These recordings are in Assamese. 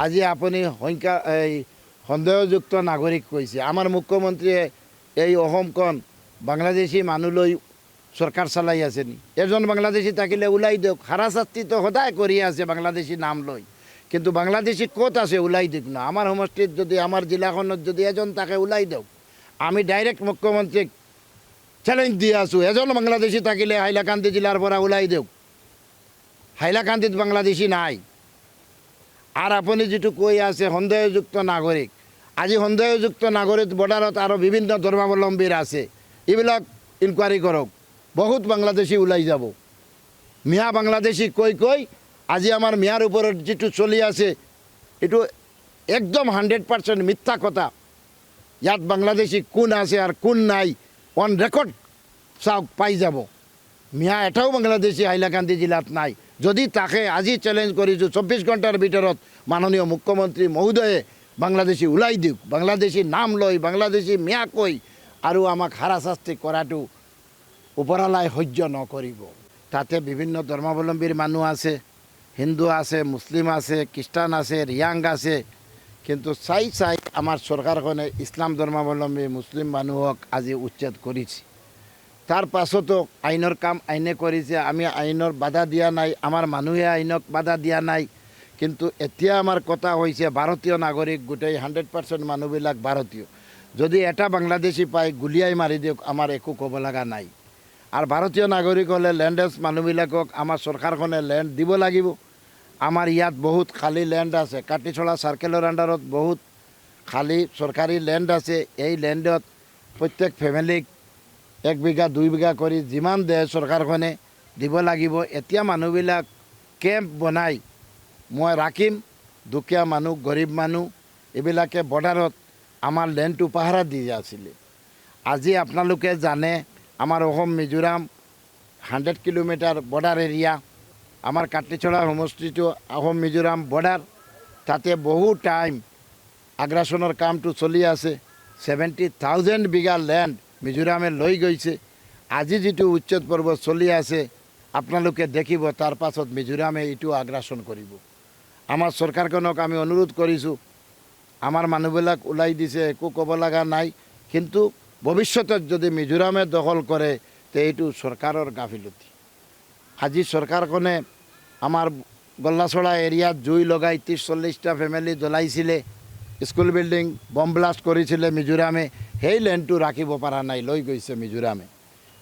আজি আপুনি সংখ্যা এই সন্দেহযুক্ত নাগৰিক কৈছে। আমাৰ মুখ্যমন্ত্ৰীয়ে এই অসমখন বাংলাদেশী মানুহলৈ চৰকাৰ চলাই আছে নি? এজন বাংলাদেশী থাকিলে ওলাই দিয়ক। হাৰাশাস্তিটো সদায় কৰি আছে বাংলাদেশী নাম লৈ, কিন্তু বাংলাদেশী ক'ত আছে ওলাই দিয়ক না। আমাৰ সমষ্টিত যদি আমাৰ জিলাখনত যদি এজন থাকে ওলাই দিয়ক। আমি ডাইৰেক্ট মুখ্যমন্ত্ৰীক চ্যালেঞ্জ দিয়ে আছোঁ, এজন বাংলাদেশী থাকিলে হাইলাকান্দি জিলাৰ পৰা ওলাই দিয়ক। হাইলাকান্দিত বাংলাদেশী নাই। আৰ আপুনি যেটো কৈ আছে সন্দেহযুক্ত নাগৰিক, আজি সন্দেহযুক্ত নাগৰিক বৰ্ডাৰত আৰু বিভিন্ন ধৰ্মাৱলম্বীৰ আছে, এইবিলাক ইনকুৱাৰী কৰক। বহুত বাংলাদেশী ওলাই যাব। মিয়া বাংলাদেশী কৈ আজি আমাৰ মিয়াৰ ওপৰত যেটো চলি আছে এইটো একদম 100% মিথ্যা কথা। ইয়াত বাংলাদেশী কোন আছে আর কোন নাই অন রেকর্ড চাওক, পাই যাব। মিয়া এটাও বাংলাদেশী হাইলাকান্দি জিলাত নাই। যদি তাকে আজি চ্যালেঞ্জ কৰিছোঁ 24 ঘণ্টাৰ ভিতৰত মাননীয় মুখ্যমন্ত্ৰী মহোদয়ে বাংলাদেশী ওলাই দিয়ক। বাংলাদেশী নাম লৈ বাংলাদেশী মিয়া কৈ আৰু আমাক হাৰাশাস্তি কৰাটো ওপৰালাই সহ্য নকৰিব। তাতে বিভিন্ন ধৰ্মাৱলম্বীৰ মানুহ আছে, হিন্দু আছে, মুছলিম আছে, খ্ৰীষ্টান আছে, ৰিয়াং আছে, কিন্তু চাই আমাৰ চৰকাৰখনে ইছলাম ধৰ্মাৱলম্বী মুছলিম মানুহক আজি উচ্ছেদ কৰিছে। তাৰ পাছতো আইনৰ কাম আইনে কৰিছে। আমি আইনৰ বাধা দিয়া নাই, আমাৰ মানুহে আইনক বাধা দিয়া নাই। কিন্তু এতিয়া আমাৰ কথা হৈছে ভাৰতীয় নাগৰিক গোটেই 100% মানুহবিলাক ভাৰতীয়। যদি এটা বাংলাদেশী পাই গুলিয়াই মাৰি দিয়ক, আমাৰ একো ক'ব লগা নাই। আৰু ভাৰতীয় নাগৰিক হ'লে লেণ্ডলেছ মানুহবিলাকক আমাৰ চৰকাৰখনে লেণ্ড দিব লাগিব। আমাৰ ইয়াত বহুত খালী লেণ্ড আছে, কাটিছলা চাৰ্কেলৰ আণ্ডাৰত বহুত খালী চৰকাৰী লেণ্ড আছে। এই লেণ্ডত প্ৰত্যেক ফেমিলিক 1 বিঘা 2 বিঘা কৰি যিমান দিয়ে চৰকাৰখনে দিব লাগিব। এতিয়া মানুহবিলাক কেম্প বনাই মই ৰাখিম, দুখীয়া মানুহ গৰীব মানুহ এইবিলাকে বৰ্ডাৰত আমাৰ লেণ্ডটো পাহাৰা দি আছিলে। আজি আপোনালোকে জানে আমাৰ Assam Mizoram 100 kilometre border area. আমাৰ কাটিছলা সমষ্টিটো অসম মিজোৰাম বৰ্ডাৰ। তাতে বহু টাইম আগ্ৰাসনৰ কামটো চলি আছে। 70,000 বিঘা লেণ্ড মিজোৰামে লৈ গৈছে। আজি যেটো উচ্ছেদ পৰ্ব চলি আছে আপোনালোকে দেখিব, তাৰ পাছত মিজোৰামে এইটো আগ্ৰাসন কৰিব। আমাৰ চৰকাৰখনক আমি অনুৰোধ কৰিছোঁ, আমাৰ মানুহবিলাক ওলাই দিছে, একো ক'ব লগা নাই, কিন্তু ভৱিষ্যতত যদি মিজোৰামে দখল কৰে তে এইটো চৰকাৰৰ গাফিলতি। আজি চৰকাৰখনে আমাৰ গল্লাছড়া এৰিয়াত জুই লগাই 30-40টা ফেমিলি জ্বলাইছিলে, স্কুল বিল্ডিং বম ব্লাষ্ট কৰিছিলে মিজোৰামে। সেই লেণ্ডটো ৰাখিব পৰা নাই, লৈ গৈছে মিজোৰামে।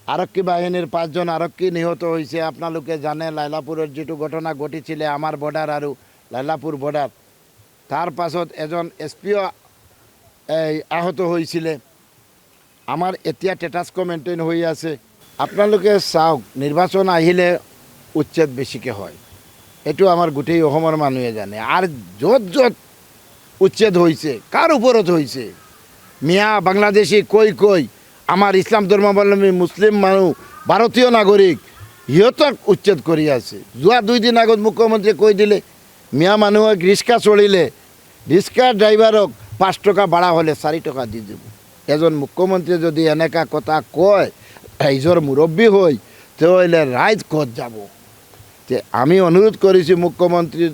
আৰক্ষী বাহিনীৰ 5 জন আৰক্ষী নিহত হৈছে। আপোনালোকে জানে লাইলাপুৰৰ যেটো ঘটনা ঘটিছিলে আমাৰ বৰ্ডাৰ আৰু লাইলাপুৰ বৰ্ডাৰ, তাৰ পাছত এজন এছপিও আহত হৈছিলে। আমাৰ এতিয়া ষ্টেটাছকো মেইনটেইন হৈ আছে। আপোনালোকে চাওক, নিৰ্বাচন আহিলে উচ্ছেদ বেছিকৈ হয়, এইটো আমাৰ গোটেই অসমৰ মানুহে জানে। আৰু য'ত উচ্ছেদ হৈছে কাৰ ওপৰত হৈছে? মিয়া বাংলাদেশী কৈ আমাৰ ইছলাম ধৰ্মাৱলম্বী মুছলিম মানুহ ভাৰতীয় নাগৰিক সিহঁতক উচ্ছেদ কৰি আছে। যোৱা 2 দিন আগত মুখ্যমন্ত্ৰীয়ে কৈ দিলে মিয়া মানুহক ৰিক্সা চলিলে ৰিক্সা ড্ৰাইভাৰক 5 টকা ভাড়া হ'লে 4 টকা দি দিব। এজন মুখ্যমন্ত্ৰীয়ে যদি এনেকা কথা কয়, ৰাইজৰ মুৰব্বী হৈ, তেতিয়াহ'লে ৰাইজ ক'ত যাব? তে আমি অনুৰোধ কৰিছোঁ মুখ্যমন্ত্ৰী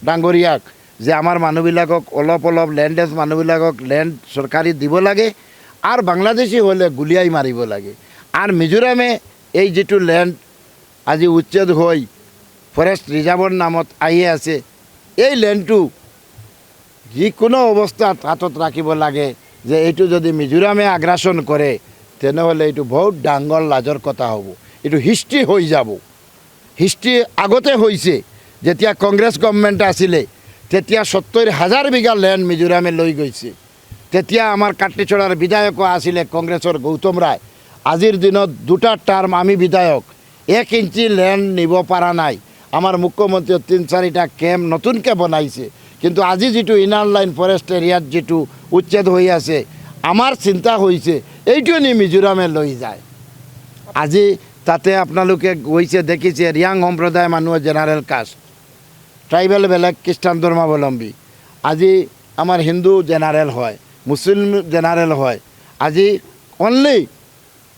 ডাঙৰীয়াক যে আমাৰ মানুহবিলাকক অলপ লেণ্ডলেছ মানুহবিলাকক লেণ্ড চৰকাৰী দিব লাগে, আর বাংলাদেশি হলে গুলিয়াই মারিব লাগে। আর মিজোরামে এই যেটো ল্যান্ড আজি উচ্ছেদ হয়ে ফরেস্ট রিজার্ভর নামত আহি আছে, এই ল্যান্ডটো যিকোনো অবস্থাত হাতত রাখিব লাগে। যে এইটো যদি মিজোরামে আগ্রাসন করে তেনেহলে এইটো বহুত ডাঙৰ লাজৰ কথা হ'ব। এইটো হিষ্ট্রি হৈ যাব। হিষ্ট্রি আগতে হৈছে, যেতিয়া কংগ্রেস গভর্নমেন্ট আছিলে তেতিয়া 70,000 বিঘা ল্যান্ড মিজোরামে লৈ গৈছে। তেতিয়া আমাৰ কাটিছড়াৰ বিধায়ক আছিলে কংগ্ৰেছৰ গৌতম ৰায়। আজিৰ দিনত 2টা টাৰ্ম আমি বিধায়ক 1 ইঞ্চি ল্যান্ড নিব পৰা নাই। আমাৰ মুখ্যমন্ত্ৰীয়ে 3-4টা কেম্প নতুনকৈ বনাইছে, কিন্তু আজি যেটো ইনাৰ লাইন ফৰেষ্ট এৰিয়াত যেটো উচ্ছেদ হৈ আছে, আমাৰ চিন্তা হৈছে এইটো নি মিজোৰামে লৈ যায়। আজি তাতে আপোনালোকে গৈছে দেখিছে, ৰিয়াং সম্প্ৰদায় মানুহ জেনাৰেল কাষ্ট, ট্ৰাইবেল বেলেগ, খ্ৰীষ্টান ধৰ্মাৱলম্বী। আজি আমাৰ হিন্দু জেনাৰেল হয়, মুছলিম জেনারেল হয়। আজি অনলি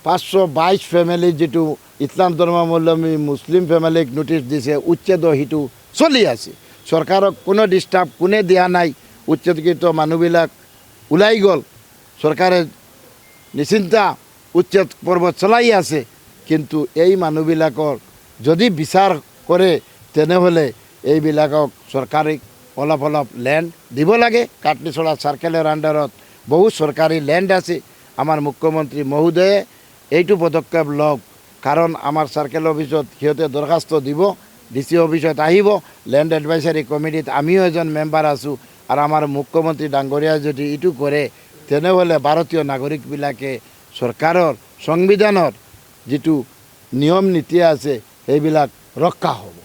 522 ফ্যামিলি যেটো ইসলাম ধর্মাবলম্বী মুসলিম ফ্যামিলিক নোটিশ দিছে, উচ্ছেদ হিটু চলি আছে। চৰকাৰক কোনো ডিষ্টাৰ্ব কোনে দিয়া নাই উচ্ছেদকৃত মানুহবিলাক ওলাই গ'ল চৰকাৰে নিশ্চিন্তা উচ্ছেদ পৰ্ব চলাই আছে কিন্তু এই মানুহবিলাকৰ যদি বিচাৰ কৰে তেনেহ'লে এইবিলাকক চৰকাৰে অলপ অলপ লেণ্ড দিব লাগে কাটলিছৰা চাৰ্কেলৰ আণ্ডাৰত বহু চৰকাৰী লেণ্ড আছে আমাৰ মুখ্যমন্ত্ৰী মহোদয়ে এইটো পদক্ষেপ লওক কাৰণ আমাৰ চাৰ্কেল অফিচত সিহঁতে দৰখাস্ত দিব ডিচি অফিচত আহিব লেণ্ড এডভাইচাৰী কমিটিত আমিও এজন মেম্বাৰ আছোঁ আৰু আমাৰ মুখ্যমন্ত্ৰী ডাঙৰীয়া যদি এইটো কৰে তেনেহ'লে ভাৰতীয় নাগৰিকবিলাকে চৰকাৰৰ সংবিধানৰ যিটো নিয়ম নীতি আছে সেইবিলাক ৰক্ষা হ'ব